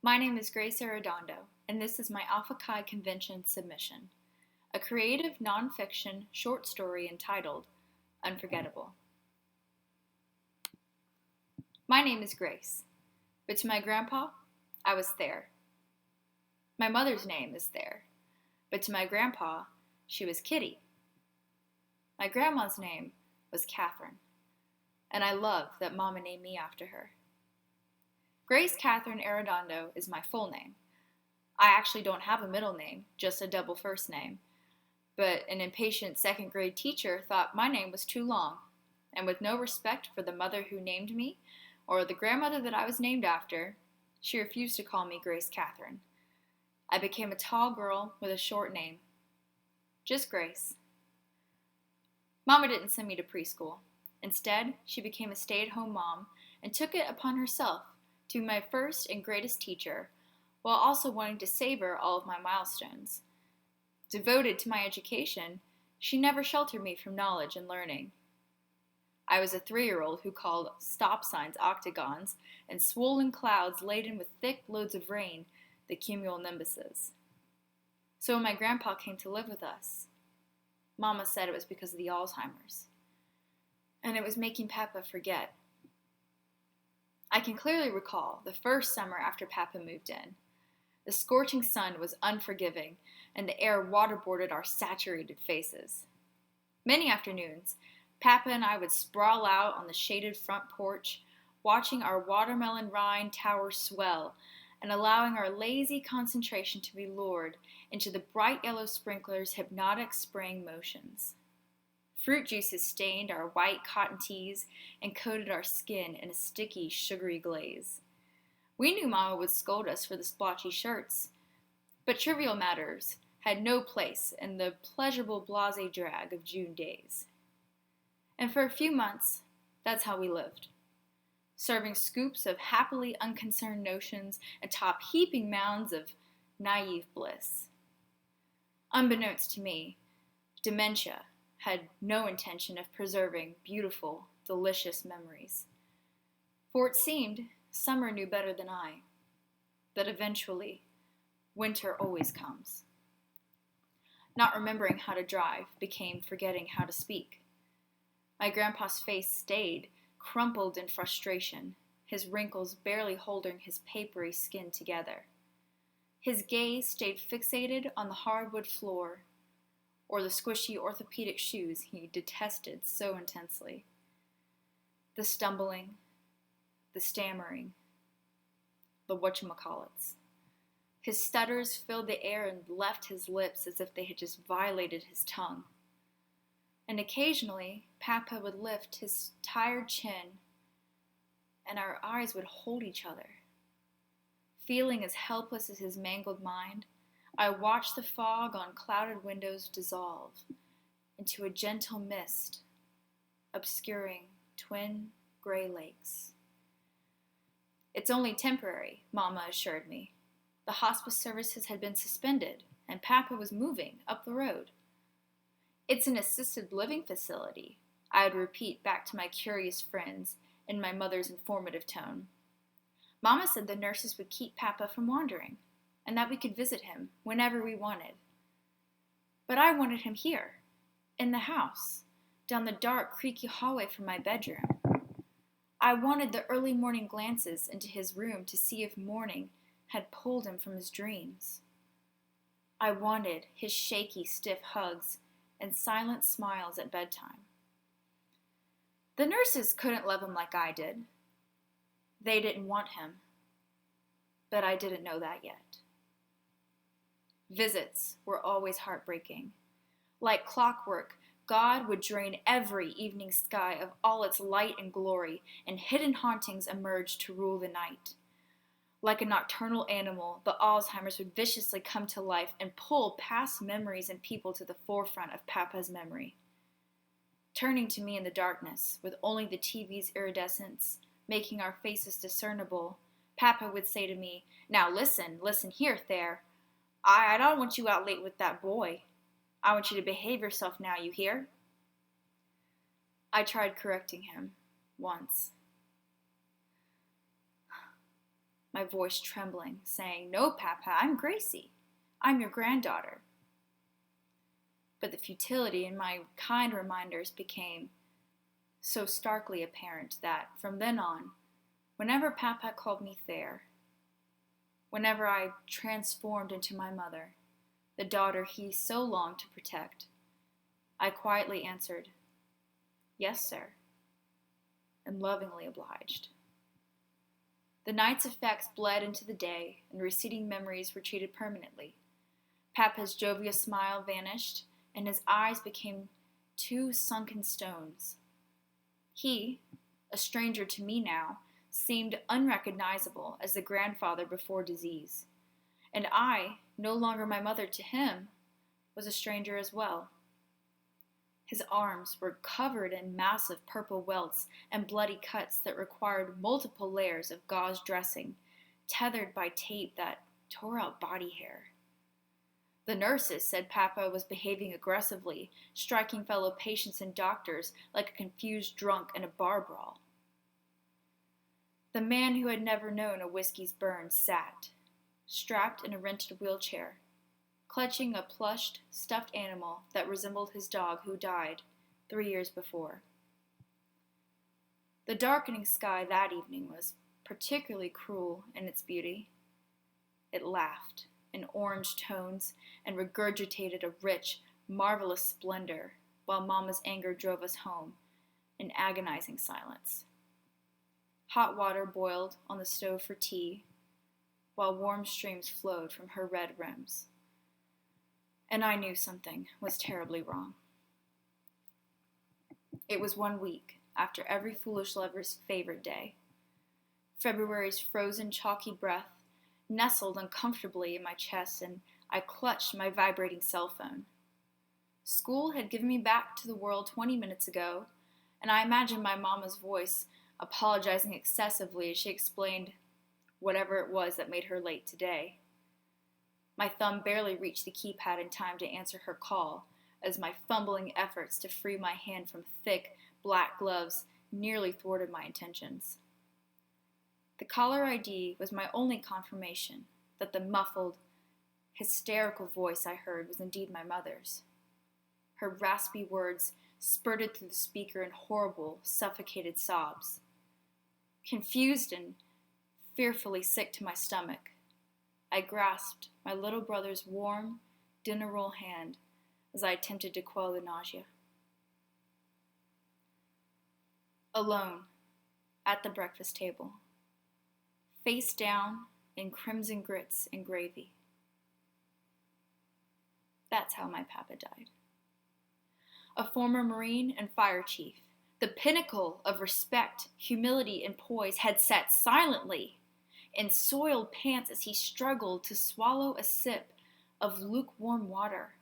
My name is Grace Arredondo, and this is my Alpha Chi Convention submission, a creative nonfiction short story entitled Unforgettable. My name is Grace, but to my grandpa, I was Thayer. My mother's name is Thayer, but to my grandpa, she was Kitty. My grandma's name was Catherine, and I love that Mama named me after her. Grace Catherine Arredondo is my full name. I actually don't have a middle name, just a double first name. But an impatient second grade teacher thought my name was too long, and with no respect for the mother who named me or the grandmother that I was named after, she refused to call me Grace Catherine. I became a tall girl with a short name. Just Grace. Mama didn't send me to preschool. Instead, she became a stay-at-home mom and took it upon herself to be my first and greatest teacher, while also wanting to savor all of my milestones. Devoted to my education, she never sheltered me from knowledge and learning. I was a 3-year-old who called stop signs octagons and swollen clouds laden with thick loads of rain the cumulonimbuses. So when my grandpa came to live with us, Mama said it was because of the Alzheimer's, and it was making Papa forget. I can clearly recall the first summer after Papa moved in. The scorching sun was unforgiving, and the air waterboarded our saturated faces. Many afternoons, Papa and I would sprawl out on the shaded front porch, watching our watermelon rind tower swell and allowing our lazy concentration to be lured into the bright yellow sprinklers' hypnotic spraying motions. Fruit juices stained our white cotton tees and coated our skin in a sticky, sugary glaze. We knew Mama would scold us for the splotchy shirts, but trivial matters had no place in the pleasurable blasé drag of June days. And for a few months, that's how we lived, serving scoops of happily unconcerned notions atop heaping mounds of naive bliss. Unbeknownst to me, dementia had no intention of preserving beautiful, delicious memories. For it seemed summer knew better than I, that eventually winter always comes. Not remembering how to drive became forgetting how to speak. My grandpa's face stayed, crumpled in frustration, his wrinkles barely holding his papery skin together. His gaze stayed fixated on the hardwood floor, or the squishy orthopedic shoes he detested so intensely. The stumbling, the stammering, the whatchamacallits. His stutters filled the air and left his lips as if they had just violated his tongue. And occasionally, Papa would lift his tired chin, and our eyes would hold each other. Feeling as helpless as his mangled mind, I watched the fog on clouded windows dissolve into a gentle mist, obscuring twin gray lakes. It's only temporary, Mama assured me. The hospice services had been suspended, and Papa was moving up the road. It's an assisted living facility, I would repeat back to my curious friends in my mother's informative tone. Mama said the nurses would keep Papa from wandering, and that we could visit him whenever we wanted. But I wanted him here, in the house, down the dark, creaky hallway from my bedroom. I wanted the early morning glances into his room to see if morning had pulled him from his dreams. I wanted his shaky, stiff hugs and silent smiles at bedtime. The nurses couldn't love him like I did. They didn't want him, but I didn't know that yet. Visits were always heartbreaking. Like clockwork, God would drain every evening sky of all its light and glory, and hidden hauntings emerged to rule the night. Like a nocturnal animal, the Alzheimer's would viciously come to life and pull past memories and people to the forefront of Papa's memory. Turning to me in the darkness, with only the TV's iridescence making our faces discernible, Papa would say to me, "Now listen here, Thayer. I don't want you out late with that boy. I want you to behave yourself now, you hear?" I tried correcting him once. my voice trembling, saying, "No, Papa, I'm Gracie. I'm your granddaughter." But the futility in my kind reminders became so starkly apparent that, from then on, whenever Papa called me Thayer, whenever I transformed into my mother, the daughter he so longed to protect, I quietly answered, "Yes, sir," and lovingly obliged. The night's effects bled into the day, and receding memories retreated permanently. Papa's jovial smile vanished, and his eyes became two sunken stones. He, a stranger to me now, seemed unrecognizable as the grandfather before disease, and I, no longer my mother to him, was a stranger as well. His arms were covered in massive purple welts and bloody cuts that required multiple layers of gauze dressing, tethered by tape that tore out body hair. The nurses said Papa was behaving aggressively, striking fellow patients and doctors like a confused drunk in a bar brawl. The man who had never known a whiskey's burn sat, strapped in a rented wheelchair, clutching a plushed, stuffed animal that resembled his dog who died 3 years before. The darkening sky that evening was particularly cruel in its beauty. It laughed in orange tones and regurgitated a rich, marvelous splendor, while Mama's anger drove us home in agonizing silence. Hot water boiled on the stove for tea, while warm streams flowed from her red rims. And I knew something was terribly wrong. It was 1 week after every foolish lover's favorite day. February's frozen, chalky breath nestled uncomfortably in my chest, and I clutched my vibrating cell phone. School had given me back to the world 20 minutes ago, and I imagined my mama's voice apologizing excessively as she explained whatever it was that made her late today. My thumb barely reached the keypad in time to answer her call, as my fumbling efforts to free my hand from thick, black gloves nearly thwarted my intentions. The caller ID was my only confirmation that the muffled, hysterical voice I heard was indeed my mother's. Her raspy words spurted through the speaker in horrible, suffocated sobs. Confused and fearfully sick to my stomach, I grasped my little brother's warm, dinner roll hand as I attempted to quell the nausea. Alone, at the breakfast table, face down in crimson grits and gravy. That's how my papa died. A former Marine and fire chief, the pinnacle of respect, humility, and poise, had sat silently in soiled pants as he struggled to swallow a sip of lukewarm water.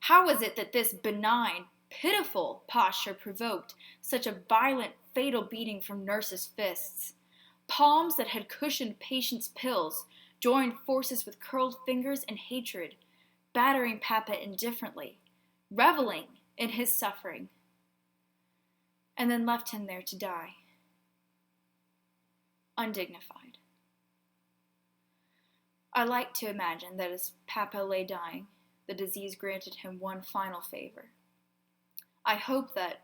How was it that this benign, pitiful posture provoked such a violent, fatal beating from nurses' fists? Palms that had cushioned patients' pills joined forces with curled fingers and hatred, battering Papa indifferently, reveling in his suffering, and then left him there to die, undignified. I like to imagine that as Papa lay dying, the disease granted him one final favor. I hope that,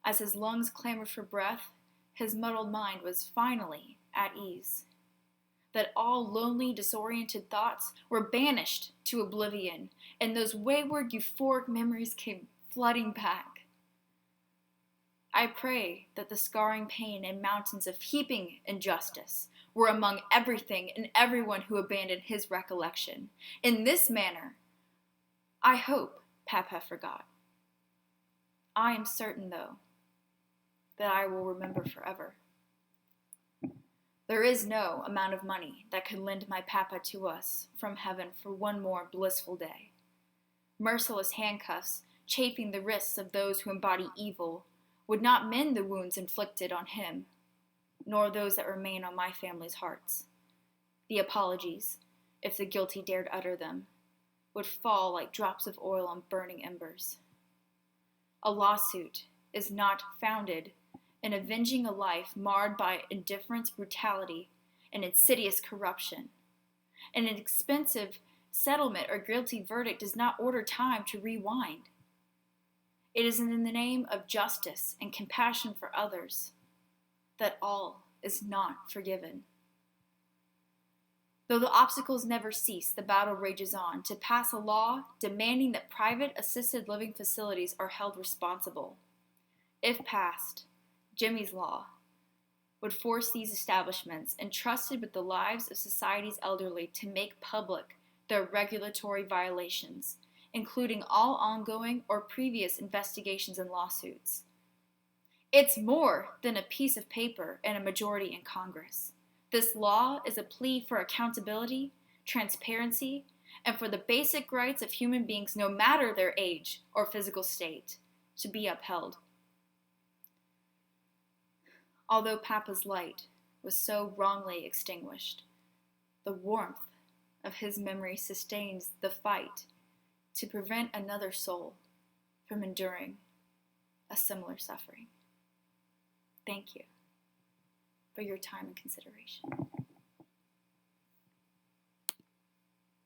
as his lungs clamored for breath, his muddled mind was finally at ease, that all lonely, disoriented thoughts were banished to oblivion, and those wayward, euphoric memories came flooding back. I pray that the scarring pain and mountains of heaping injustice were among everything and everyone who abandoned his recollection. In this manner, I hope Papa forgot. I am certain, though, that I will remember forever. There is no amount of money that could lend my Papa to us from heaven for one more blissful day. Merciless handcuffs, chafing the wrists of those who embody evil, would not mend the wounds inflicted on him, nor those that remain on my family's hearts. The apologies, if the guilty dared utter them, would fall like drops of oil on burning embers. A lawsuit is not founded in avenging a life marred by indifference, brutality, and insidious corruption. An expensive settlement or guilty verdict does not order time to rewind. It is in the name of justice and compassion for others that all is not forgiven. Though the obstacles never cease, the battle rages on to pass a law demanding that private assisted living facilities are held responsible. If passed, Jimmy's Law would force these establishments entrusted with the lives of society's elderly to make public their regulatory violations, including all ongoing or previous investigations and lawsuits. It's more than a piece of paper and a majority in Congress. This law is a plea for accountability, transparency, and for the basic rights of human beings, no matter their age or physical state, to be upheld. Although Papa's light was so wrongly extinguished, the warmth of his memory sustains the fight to prevent another soul from enduring a similar suffering. Thank you for your time and consideration.